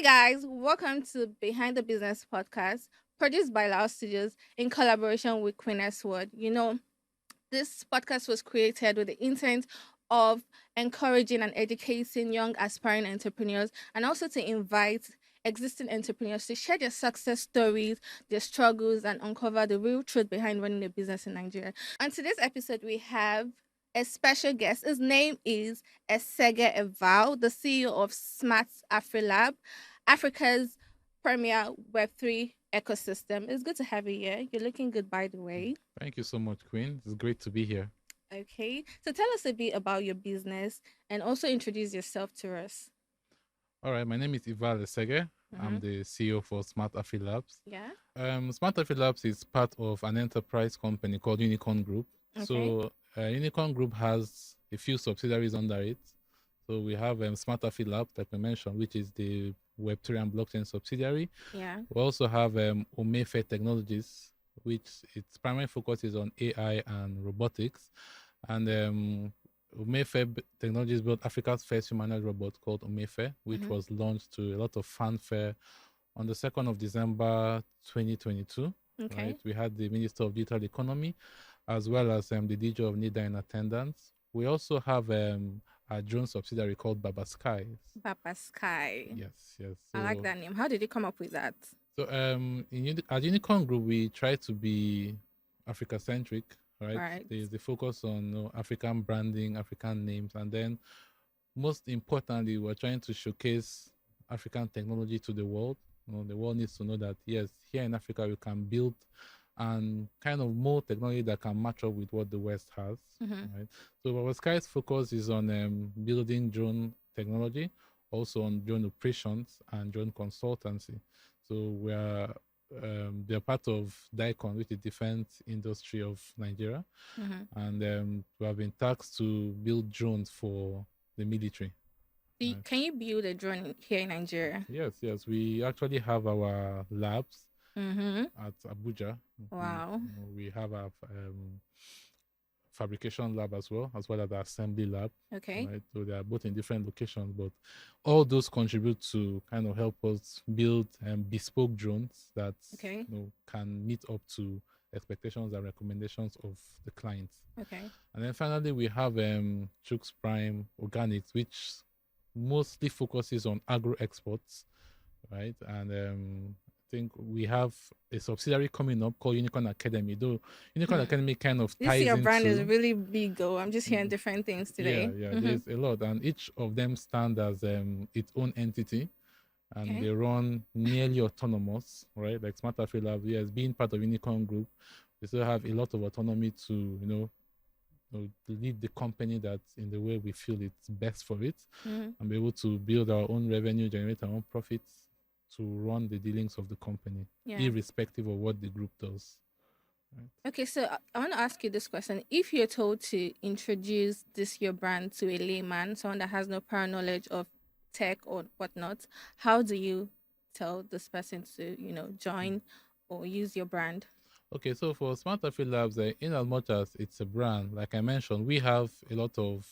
guys, welcome to Behind the Business podcast, produced by Lao Studios in collaboration with Queen S Word. This podcast was created with the intent of encouraging and educating young aspiring entrepreneurs and also to invite existing entrepreneurs to share their success stories, their struggles, and uncover the real truth behind running a business in Nigeria. On today's episode, we have a special guest. His name is Esege Eval, the CEO of Smart AfriLab, Africa's premier Web3 ecosystem. It's good to have you here. You're looking good, by the way. Thank you so much, Queen. It's great to be here. Okay. So tell us a bit about your business and also introduce yourself to us. All right, my name is Eval Esege. I'm Mhm. the CEO for Smart AfriLabs. Yeah. Smart AfriLabs is part of an enterprise company called Unicorn Group. Okay. So Unicorn Group has a few subsidiaries under it. So we have Smart AfriLabs, like we mentioned, which is the Web3 and blockchain subsidiary. Yeah. We also have Omefe Technologies, which its primary focus is on AI and robotics. And Omefe Technologies built Africa's first humanoid robot called Omefe, which Mhm. was launched to a lot of fanfare on the 2nd of December 2022. Okay. Right? We had the Minister of Digital Economy, as well as the DJ of NIDA in attendance. We also have a drone subsidiary called Skai. Papa Sky. Yes. I like that name. How did you come up with that? So at Unicorn Group, we try to be Africa-centric, right? Right. There's the focus on African branding, African names, and then most importantly, we're trying to showcase African technology to the world. The world needs to know that, yes, here in Africa, we can build and kind of more technology that can match up with what the West has, Mhm. right? So our Sky's focus is on building drone technology, also on drone operations and drone consultancy. So they're part of DICON, which is Defense Industry of Nigeria, Mhm. and we have been tasked to build drones for the military. Right. Can you build a drone here in Nigeria? Yes. We actually have our labs Mm-hmm. at Abuja. Wow. We have a fabrication lab as well as the assembly lab. Okay. Right? So they are both in different locations, but all those contribute to kind of help us build bespoke drones that Okay. can meet up to expectations and recommendations of the clients. Okay. And then finally, we have Chooks Prime Organics, which mostly focuses on agro exports, right? And I think we have a subsidiary coming up called Unicorn Academy. Though Unicorn Academy kind of ties Your brand into, is really big, though. I'm just hearing different things today. Yeah. There's a lot, and each of them stand as its own entity, and Okay. they run nearly autonomous, right? Like Smart AfriLab, yes, being part of Unicorn Group, we still have a lot of autonomy to lead the company that in the way we feel it's best for it, and be able to build our own revenue, generate our own profits, to run the dealings of the company, irrespective of what the group does. Right. Okay, so I want to ask you this question. If you're told to introduce your brand to a layman, someone that has no prior knowledge of tech or whatnot, how do you tell this person to, join or use your brand? Okay, so for Smart AfriLabs, in as much as it's a brand, like I mentioned, we have a lot of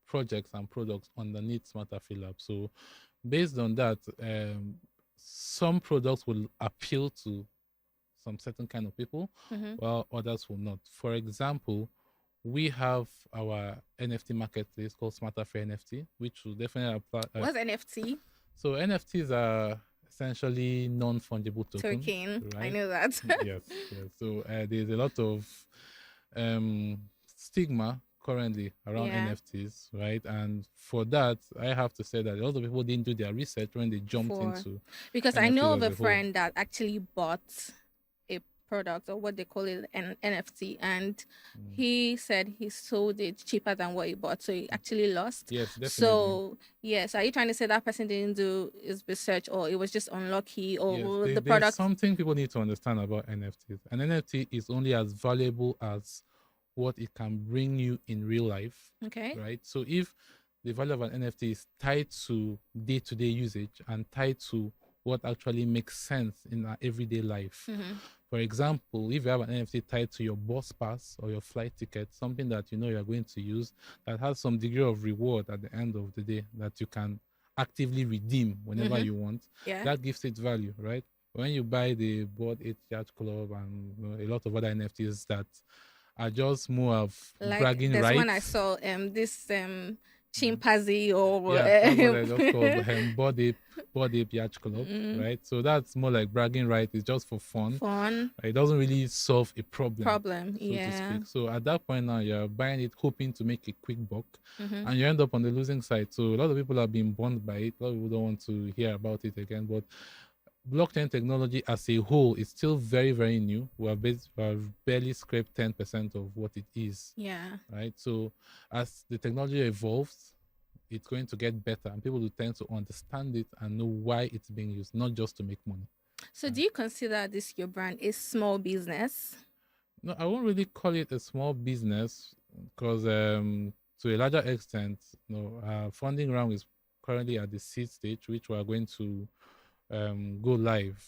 projects and products underneath Smart AfriLabs. So based on that, some products will appeal to some certain kind of people, while others will not. For example, we have our NFT marketplace called Smart Afri NFT, which will definitely apply. What's NFT? So NFTs are essentially non-fungible tokens. Token. Right? I know that. yes. So there's a lot of stigma currently around NFTs, right? And for that, I have to say that a lot of people didn't do their research when they jumped into. Because NFTs I know of as a friend that actually bought a product or what they call it an NFT, and he said he sold it cheaper than what he bought, so he actually lost. Yes, definitely. So yes, are you trying to say that person didn't do his research, or it was just unlucky, or the product? There's something people need to understand about NFTs. An NFT is only as valuable as what it can bring you in real life. Okay. Right. So if the value of an NFT is tied to day-to-day usage and tied to what actually makes sense in our everyday life. For example, if you have an NFT tied to your bus pass or your flight ticket, something that you know you're going to use that has some degree of reward at the end of the day that you can actively redeem whenever Mm-hmm. you want. Yeah. That gives it value, right? When you buy the Board 8 Yacht Club and a lot of other NFTs that are just more of Like bragging there's one I rights. saw this chimpanzee or Yeah, that's what I just called body yacht club, mm, right? So that's more like bragging right. It's just for fun. fun Right? It doesn't really solve a problem, problem. so to Yeah. speak. So at that point now, you're buying it hoping to make a quick buck, Mm-hmm. and you end up on the losing side. So a lot of people are being burned by it. A lot of people don't want to hear about it again. But blockchain technology as a whole is still very, very new. We have barely scraped 10% of what it is, Yeah. right? So as the technology evolves, it's going to get better and people will tend to understand it and know why it's being used, not just to make money. So do you consider this your brand a small business? No, I won't really call it a small business because to a larger extent, funding round is currently at the seed stage, which we are going to go live,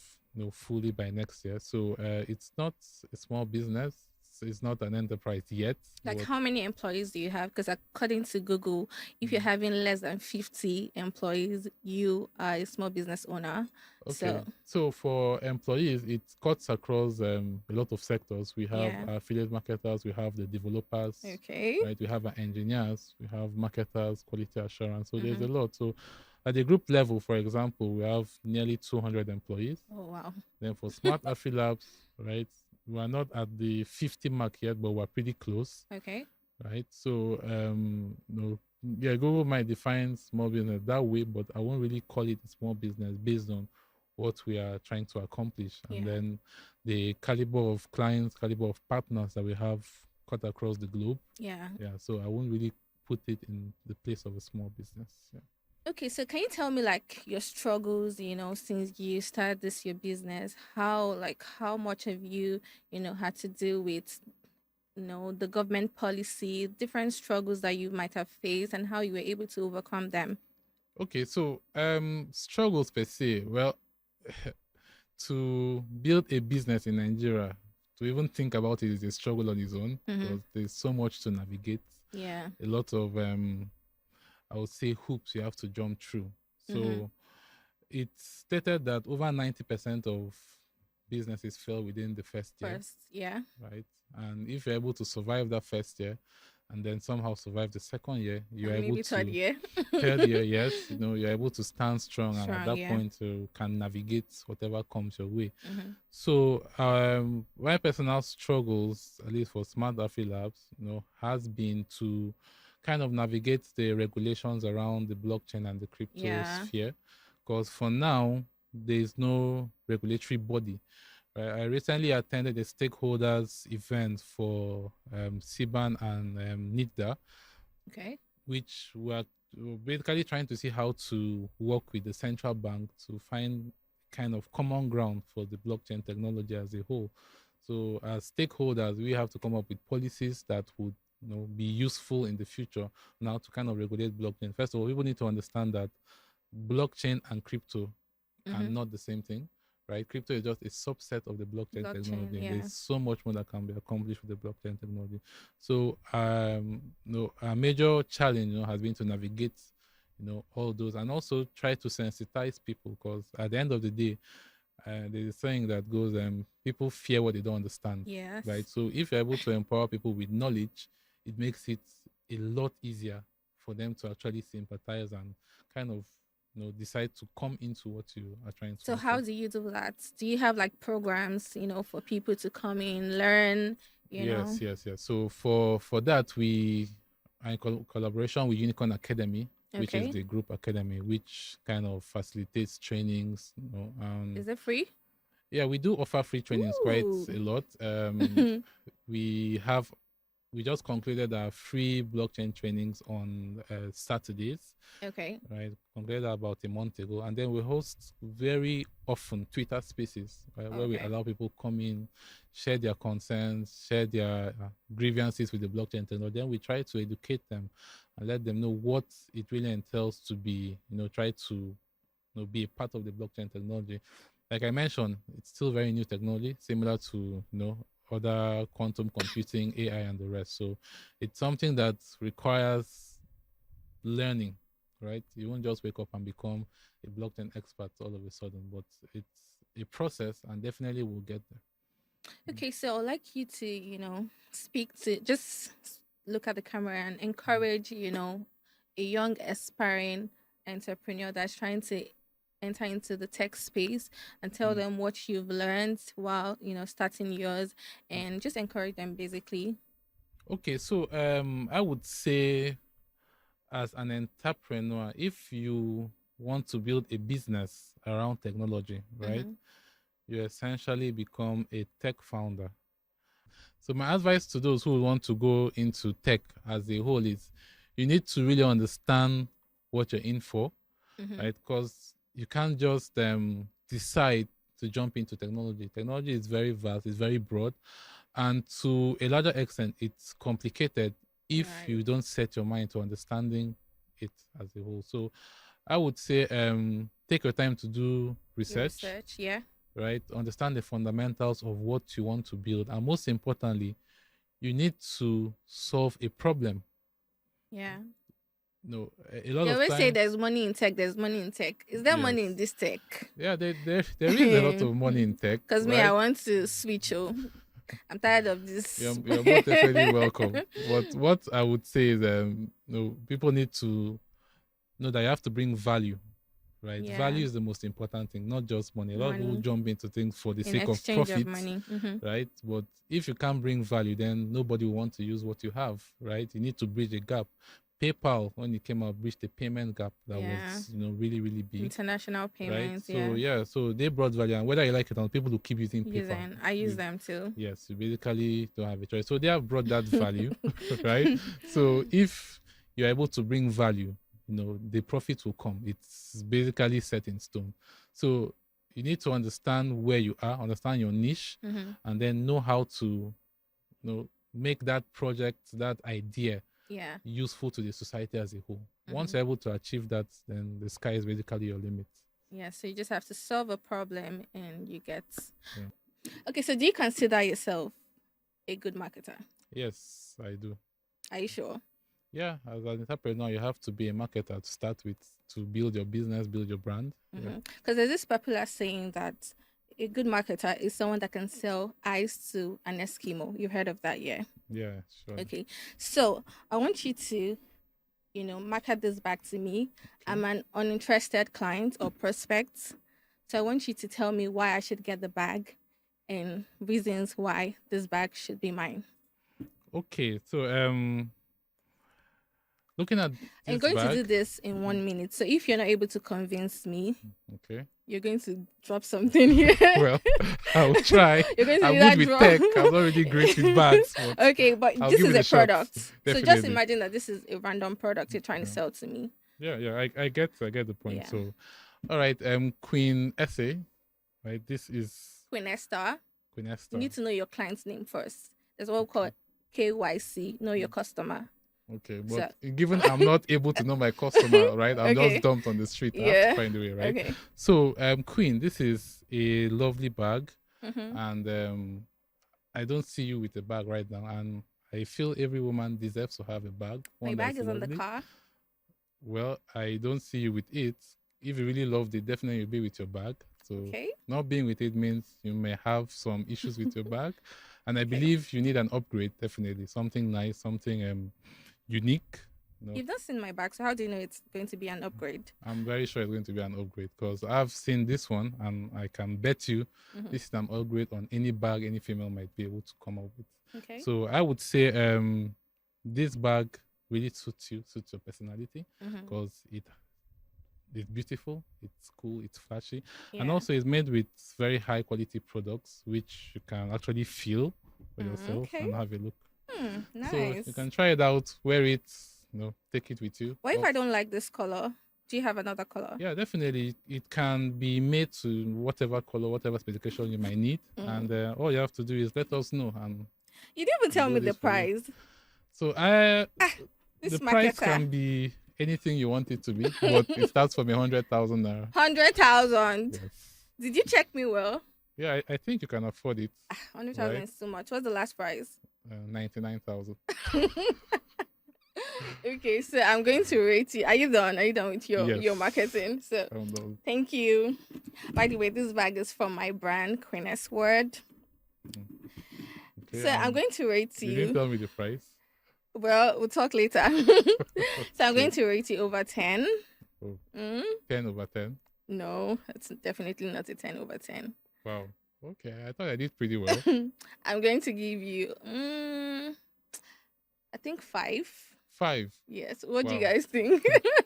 fully by next year. So it's not a small business. It's not an enterprise yet. Like But how many employees do you have? Because according to Google, if you're having less than 50 employees, you are a small business owner. okay, So so for employees, it cuts across a lot of sectors. We have yeah. affiliate marketers, we have the developers, Okay. right? We have our engineers, we have marketers, quality assurance. So there's Mm-hmm. a lot. So at the group level, for example, we have nearly 200 employees. Oh wow. Then for Smart Affiliate Labs, right, we are not at the 50 mark yet, but we're pretty close, Okay. right? So, yeah, Google might define small business that way, but I won't really call it a small business based on what we are trying to accomplish. And Yeah. then the caliber of clients, caliber of partners that we have cut across the globe. Yeah. Yeah, so I won't really put it in the place of a small business. Yeah. Okay, so can you tell me like your struggles, since you started this your business, how much have you, had to deal with, the government policy, different struggles that you might have faced and how you were able to overcome them? Okay, so struggles per se. Well, to build a business in Nigeria, to even think about it is a struggle on its own Mm-hmm. because there's so much to navigate. Yeah. A lot of I would say hoops you have to jump through. Mm-hmm. So it's stated that over 90% of businesses fail within the first year, First, yeah. right? And if you're able to survive that first year and then somehow survive the second year, you're And able maybe third to year. third year, yes, you're able to stand strong, and at Strong, that yeah. point you can navigate whatever comes your way. Mm-hmm. So my personal struggles, at least for Smart Affiliate Labs, has been to kind of navigate the regulations around the blockchain and the crypto Yeah. sphere. Because for now, there is no regulatory body. I recently attended a stakeholders event for CBAN and NIDA, Okay. which were basically trying to see how to work with the central bank to find kind of common ground for the blockchain technology as a whole. So as stakeholders, we have to come up with policies that would be useful in the future now to kind of regulate blockchain. First of all, people need to understand that blockchain and crypto are Mm-hmm. not the same thing, right? Crypto is just a subset of the blockchain Blockchain, technology. yeah. There's so much more that can be accomplished with the blockchain technology. So, a major challenge, has been to navigate, all those and also try to sensitize people because at the end of the day, there's a saying that goes, people fear what they don't understand, Yes. right? So if you're able to empower people with knowledge, it makes it a lot easier for them to actually sympathize and kind of decide to come into what you are trying to So offer. how do you do that? Do you have like programs, for people to come in, learn, Yes. So for that, we are in collaboration with Unicorn Academy, which is Okay. the group academy, which kind of facilitates trainings. Is it free? Yeah, we do offer free trainings quite Ooh. a lot. We just concluded our free blockchain trainings on Saturdays, Okay. right? Concluded about a month ago, and then we host very often Twitter Spaces, right, where we Okay. allow people come in, share their concerns, share their grievances with the blockchain technology. Then we try to educate them and let them know what it really entails to be, try to, be a part of the blockchain technology. Like I mentioned, it's still very new technology, similar to other quantum computing, AI, and the rest. So it's something that requires learning, right? You won't just wake up and become a blockchain expert all of a sudden, but it's a process, and definitely we'll get there. Okay, so I'd like you to, speak to just look at the camera and encourage, a young aspiring entrepreneur that's trying to enter into the tech space and tell Mm. them what you've learned while, starting yours and just encourage them basically. Okay, so I would say as an entrepreneur, if you want to build a business around technology, right? Mhm. You essentially become a tech founder. So my advice to those who want to go into tech as a whole is you need to really understand what you're in for, Mhm. right? Because you can't just decide to jump into technology. Technology is very vast, it's very broad, and to a larger extent, it's complicated if Right. you don't set your mind to understanding it as a whole. So I would say take your time to do Your research, research, yeah. right? Understand the fundamentals of what you want to build, and most importantly, you need to solve a problem. Yeah. No, a lot They of always say times, there's money in tech, there's money in tech. Is there money in yes, this tech? yeah, there is a lot of money in tech, Because me, I right? want to switch. Oh, I'm tired of this. You're most definitely welcome. But what I would say is, people need to know that you have to bring value, right? Yeah, Value is the most important thing, not just money. A lot of people money jump into things for the in sake of exchange of profit, money. Mm-hmm. right? But if you can't bring value, then nobody will want to use what you have, right? You need to bridge a gap. PayPal, when it came out, bridged the payment gap that Yeah, was, really, really big, international right? payments. So Yeah, yeah, so they brought value, and whether you like it or not, people will keep using PayPal. using I use them too. Yes, you basically don't have a choice. So they have brought that value, right? So if you're able to bring value, the profit will come. It's basically set in stone. So you need to understand where you are, understand your niche, Mm-hmm. and then know how to, make that project, that idea, Yeah. useful to the society as a whole. Once Mm-hmm. you're able to achieve that, then the sky is basically your limit. Yeah. So you just have to solve a problem, and you get. Yeah. Okay. So do you consider yourself a good marketer? Yes, I do. Are you sure? Yeah, as an entrepreneur, you have to be a marketer to start with, to build your business, build your brand. Yeah. Because there's this popular saying that a good marketer is someone that can sell ice to an Eskimo. You've heard of that, yeah? Yeah, sure. Okay. So I want you to, market this back to me. I'm an uninterested client or prospect. So I want you to tell me why I should get the bag and reasons why this bag should be mine. Okay, so looking at I'm this going to bag. do this in 1 minute. So if you're not able to convince me, Okay. you're going to drop something here. Well, I'll try. You're going to I'm do good that with drop. tech. I'm not really great with bags. But Okay, but I'll this give is it a shot. product. So just Definitely. imagine that this is a random product you're trying to sell to me. Yeah. I get the point. Yeah. So, all right. Queen Essay, right? This is Queen Esther. Queen You Esther. need to know your client's name first. There's what we call KYC, know your customer. Okay, but given I'm not able to know my customer, right? I'm Okay. just dumped on the street. I have to find a way, right? Okay. So, Queen, this is a lovely bag, Mm-hmm. and I don't see you with a bag right now, and I feel every woman deserves to have a bag. My bag is on the car. Well, I don't see you with it. If you really loved it, definitely you'll be with your bag. So Okay. not being with it means you may have some issues with your bag. And I believe you need an upgrade, definitely. Something nice, something unique. You've not seen my bag, so how do you know it's going to be an upgrade? I'm very sure it's going to be an upgrade because I've seen this one and I can bet you this is an upgrade on any bag any female might be able to come up with. Okay. So I would say this bag really suits your personality because it's beautiful, it's cool, it's flashy, and also it's made with very high quality products which you can actually feel for yourself and have a look. Nice. So you can try it out, wear it, take it with you. What if I don't like this color? Do you have another color? Yeah, definitely. It can be made to whatever color, whatever specification you might need, and all you have to do is let us know. And you didn't even tell me the price. So the price can be anything you want it to be, but it starts from 100,000 naira. 100,000. Yes. Did you check me well? Yeah, I think you can afford it. 100,000 is too much. What's the last price? 99,000. Okay, so I'm going to rate you. Are you done? Are you done with your Yes. marketing? So No. thank you. By the way, this bag is from my brand, Queen S Word. Mm. Okay. So I'm going to rate You didn't you. tell me the price. Well, we'll talk later. So I'm going Okay. to rate you over 10. Oh, Mm? 10/10. No, it's definitely not a 10 over 10. Wow. Okay. I thought I did pretty well. I'm going to give you, I think 5. 5. Yes. What do you Wow. guys think?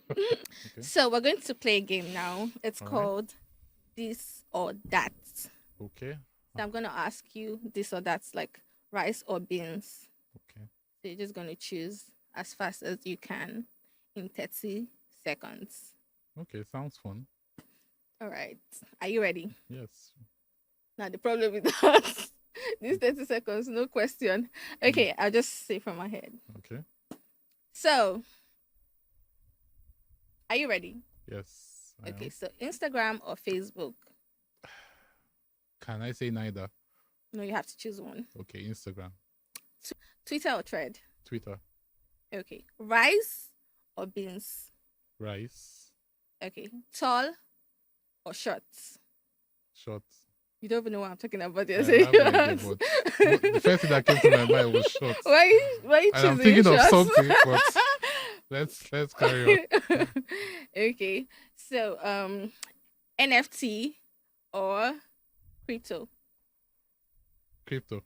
Okay. So we're going to play a game now. It's All right. called This or That. So Okay. I'm going to ask you this or that's like rice or beans. Okay. So you're just going to choose as fast as you can in 30 seconds. Okay. Sounds fun. All right. Are you ready? Yes. Now, the problem with that, these 30 seconds, no question. Okay, I'll just say from my head. Okay. So, are you ready? Yes, I Okay, am. so Instagram or Facebook? Can I say neither? No, you have to choose one. Okay. Instagram, Twitter or Thread? Twitter, Okay. Rice or beans? rice, Okay. Tall or short? short. You don't even know what I'm talking about. I You're saying have no idea, short. but the first thing that came to my mind was short. Why are you And I'm choosing thinking of short? something, but let's carry on. Okay. So NFT or crypto. Crypto.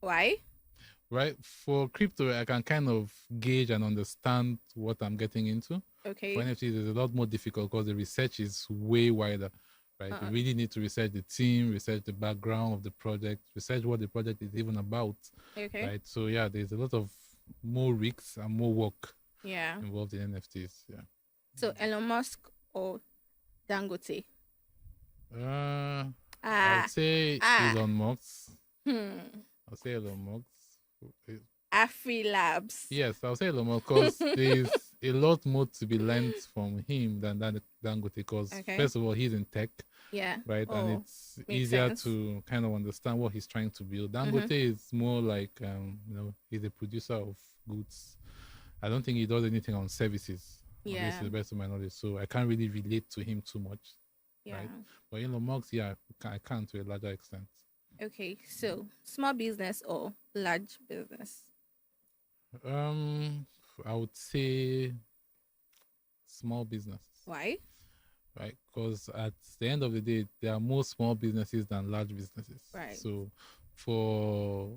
Why? Right? For crypto, I can kind of gauge and understand what I'm getting into. For Okay. NFTs, it's a lot more difficult because the research is way wider. Right? You really need to research the team, research the background of the project, research what the project is even about. Okay. Right? So yeah, there's a lot of more risks and more work Yeah. involved in NFTs. Yeah. So Elon Musk or Dangote? I would Ah. say Ah. Elon Musk. Hmm. I'll say Elon Musk. Afri Labs. Yes, I'll say Elon Musk because there's a lot more to be learned from him than Dangote. Because Okay. first of all, he's in tech, Yeah. right, and Oh, it's makes easier sense. to kind of understand what he's trying to build. Dangote is more like he's a producer of goods. I don't think he does anything on services. At least Yeah. to the best of my knowledge, so I can't really relate to him too much, Yeah. right? But Elon Musk, yeah, I can to a larger extent. Okay. So small business or large business? I would say small businesses, Why? right? Because at the end of the day, there are more small businesses than large businesses. Right. So, for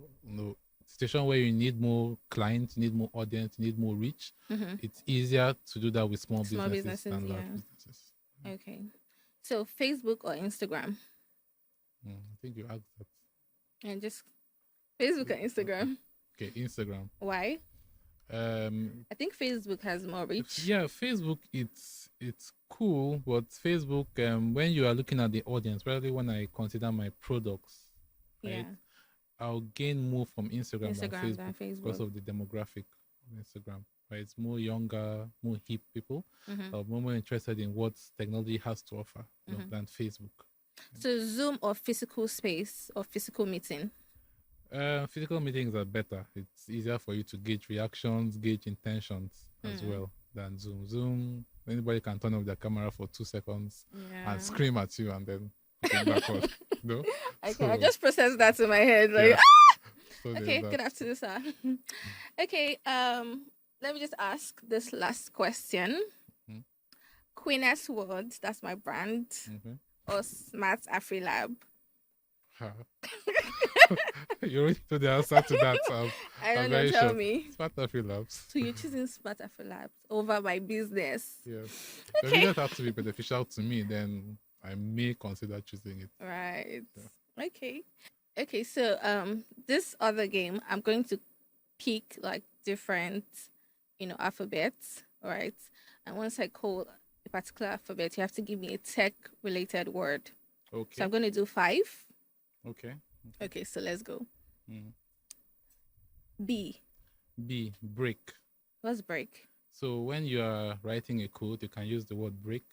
situation where you need more clients, you need more audience, you need more reach, it's easier to do that with small businesses than large businesses. Okay. So Facebook or Instagram? I think you asked that. And just Facebook or Instagram? Okay, Instagram. Why? I think Facebook has more reach. Yeah, Facebook, it's cool, but Facebook, when you are looking at the audience, especially when I consider my products, right, Yeah. I'll gain more from Instagram than Than Facebook because of the demographic of Instagram. Right, it's more younger, more hip people are more interested in what technology has to offer than Facebook. So Zoom or physical space or physical meeting? Physical meetings are better. It's easier for you to gauge reactions, gauge intentions as well than Zoom. Zoom, anybody can turn off their camera for 2 seconds and scream at you and then put it back on. No? Okay, I just processed that in my head. Like, yeah. So okay, good afternoon, sir. Okay, let me just ask this last question. Queen S Words, that's my brand, or Smart AfriLab? You already know the answer to that. I don't know, tell me. Smart AfriLabs. So you're choosing Smart AfriLabs over my business? Yes. Okay. If it doesn't have to be beneficial to me, then I may consider choosing it. Right. Yeah. Okay, so this other game, I'm going to pick like different, alphabets, right? And once I call a particular alphabet, you have to give me a tech related word. Okay. So I'm going to do 5. Okay, so let's go. B. Break. What's break? So when you are writing a code, you can use the word break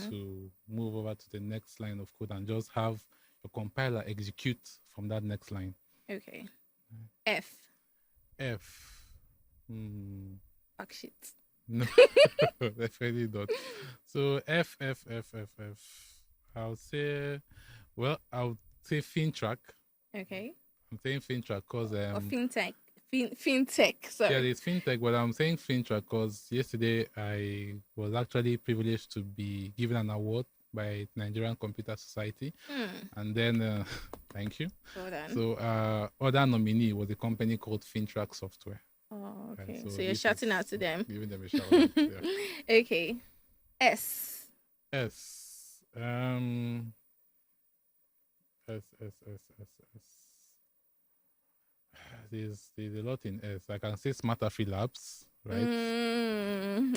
to move over to the next line of code and just have your compiler execute from that next line. Okay. F. Fuck shit. No, definitely not. So F. I'll say, well, I'll say FinTrack. Okay. I'm saying FinTrack because Or fintech. Fintech. yeah, Sorry. it's fintech, but I'm saying FinTrack because yesterday I was actually privileged to be given an award by Nigerian Computer Society, and then thank you. Well done. So other nominee was a company called FinTrack Software. Oh, Right, okay. so So you're this is shouting out to them. giving them a shout out. Yeah. Okay. S. S. S. There's a lot in S. I can say Smarter Labs, right?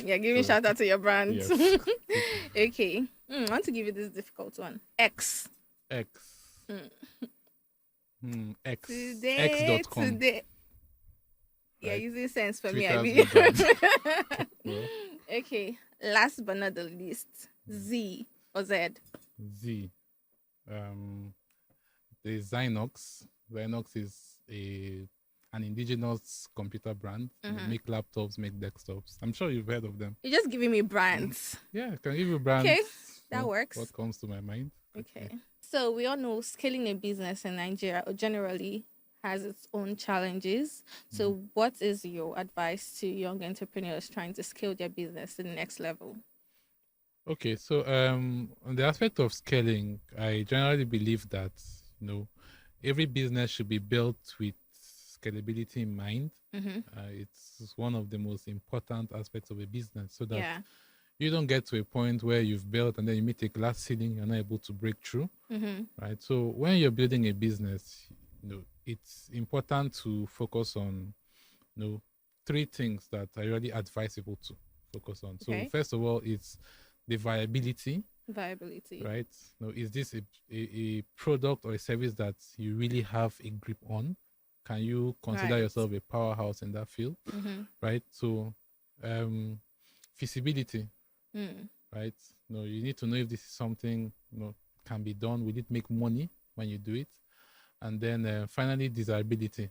Yeah, give me So shout out to your brand. yes. Okay. I want to give you this difficult one. X. X. X. Today, X.com. today. Yeah, Right? using sense for me, I Twitter's mean. new brand. Well, Okay. Last but not the least, Z or Z. Z. There's Zynox. Zynox is an indigenous computer brand. They make laptops, make desktops. I'm sure you've heard of them. You're just giving me brands. Yeah, I can give you brands. Okay, that works. What comes to my mind? Okay. So we all know scaling a business in Nigeria generally has its own challenges. So what is your advice to young entrepreneurs trying to scale their business to the next level? Okay, so on the aspect of scaling, I generally believe that every business should be built with scalability in mind. It's one of the most important aspects of a business, so that you don't get to a point where you've built and then you meet a glass ceiling, you're not able to break through, right? So when you're building a business, it's important to focus on, three things that I really advisable to focus on. So first of all, it's the viability. Right? Is this a product or a service that you really have a grip on? Can you consider yourself a powerhouse in that field? Right? So feasibility. Right? You need to know if this is something can be done. Will it make money when you do it? And then finally, desirability.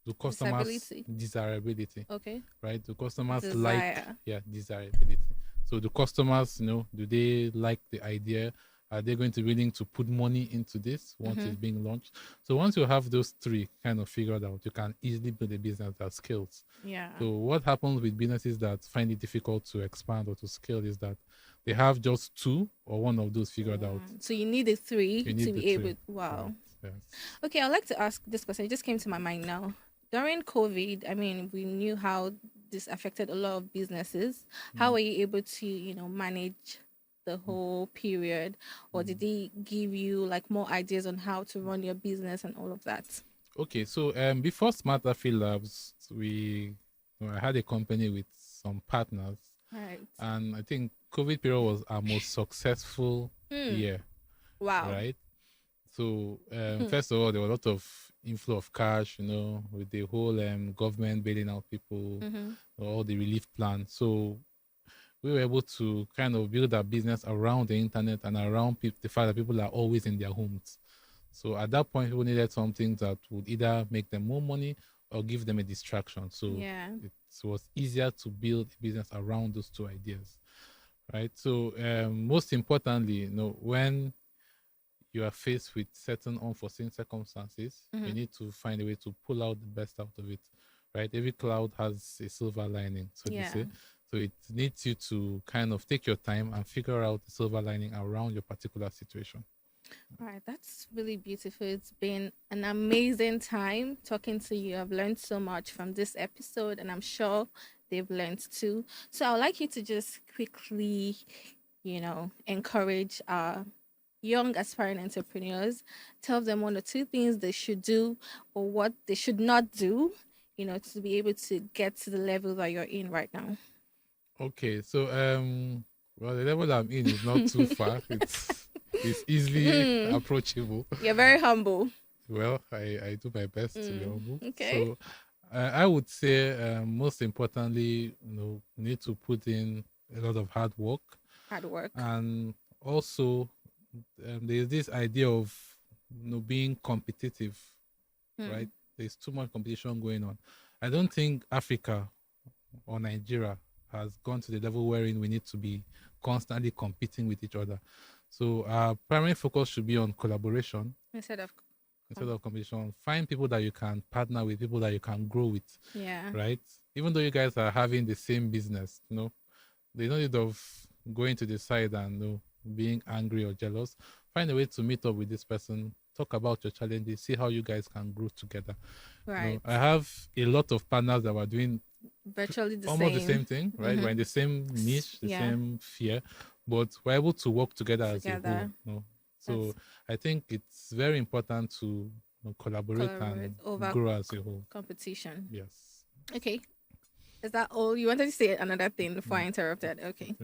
Do customers desirability? Okay. Right? Do customers Desire. desirability? So do customers, do they like the idea? Are they going to be willing to put money into this once it's being launched? So once you have those three kind of figured out, you can easily build a business that scales. Yeah. So what happens with businesses that find it difficult to expand or to scale is that they have just two or one of those figured out. So you need the three to be able. Wow. Yes. Okay, I'd like to ask this question. It just came to my mind now. During COVID, I mean, we knew how this affected a lot of businesses. How were you able to, manage the whole period? Or did they give you like more ideas on how to run your business and all of that? Okay, so before Smarter Labs, I had a company with some partners. Right. And I think COVID period was our most successful year. Wow. Right? So first of all, there was a lot of inflow of cash, with the whole government bailing out people, all the relief plans. So we were able to kind of build our business around the internet and around the fact that people are always in their homes. So at that point, we needed something that would either make them more money or give them a distraction. So it was easier to build a business around those two ideas, right? So most importantly, when you are faced with certain unforeseen circumstances, you need to find a way to pull out the best out of it, right? Every cloud has a silver lining, so they say. So it needs you to kind of take your time and figure out the silver lining around your particular situation. All right, that's really beautiful. It's been an amazing time talking to you. I've learned so much from this episode, and I'm sure they've learned too. So I would like you to just quickly, encourage our young aspiring entrepreneurs, tell them one or two things they should do or what they should not do, to be able to get to the level that you're in right now. Okay, so the level I'm in is not too far. It's easily approachable. You're very humble. Well, I do my best to be humble. Okay. So I would say most importantly, need to put in a lot of hard work. And also there's this idea of being competitive, right? There's too much competition going on. I don't think Africa, or Nigeria has gone to the level wherein we need to be constantly competing with each other. So our primary focus should be on collaboration instead of competition. Find people that you can partner with, people that you can grow with, yeah. right? Even though you guys are having the same business, there's no need of going to the side and being angry or jealous. Find a way to meet up with this person, talk about your challenges, see how you guys can grow together. Right. I have a lot of partners that were doing Virtually the almost same. the same thing, right? We're in the same niche, the same fear, but we're able to work together as a whole. So I think it's very important to collaborate and over grow as a whole. competition. Yes. Okay. Is that all? You wanted to say another thing before I interrupted? Okay.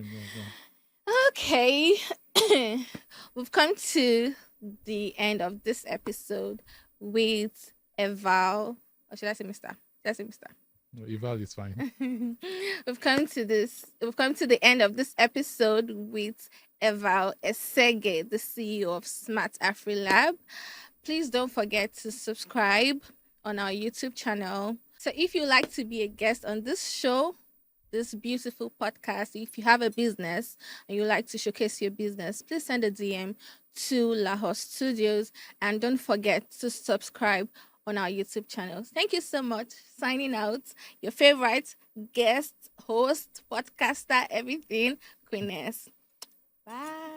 Okay. We've come to the end of this episode with Eval. Or should I say Mr.? Should I say Mr.? No, Eval is fine. We've come to the end of this episode with Eval Esege, the CEO of Smart AfriLab. Please don't forget to subscribe on our YouTube channel. So if you like to be a guest on this show, this beautiful podcast, if you have a business and you like to showcase your business, please send a DM to Lahore Studios and don't forget to subscribe on our YouTube channel. Thank you so much. Signing out, your favorite guest, host, podcaster, everything, Queen S. Bye.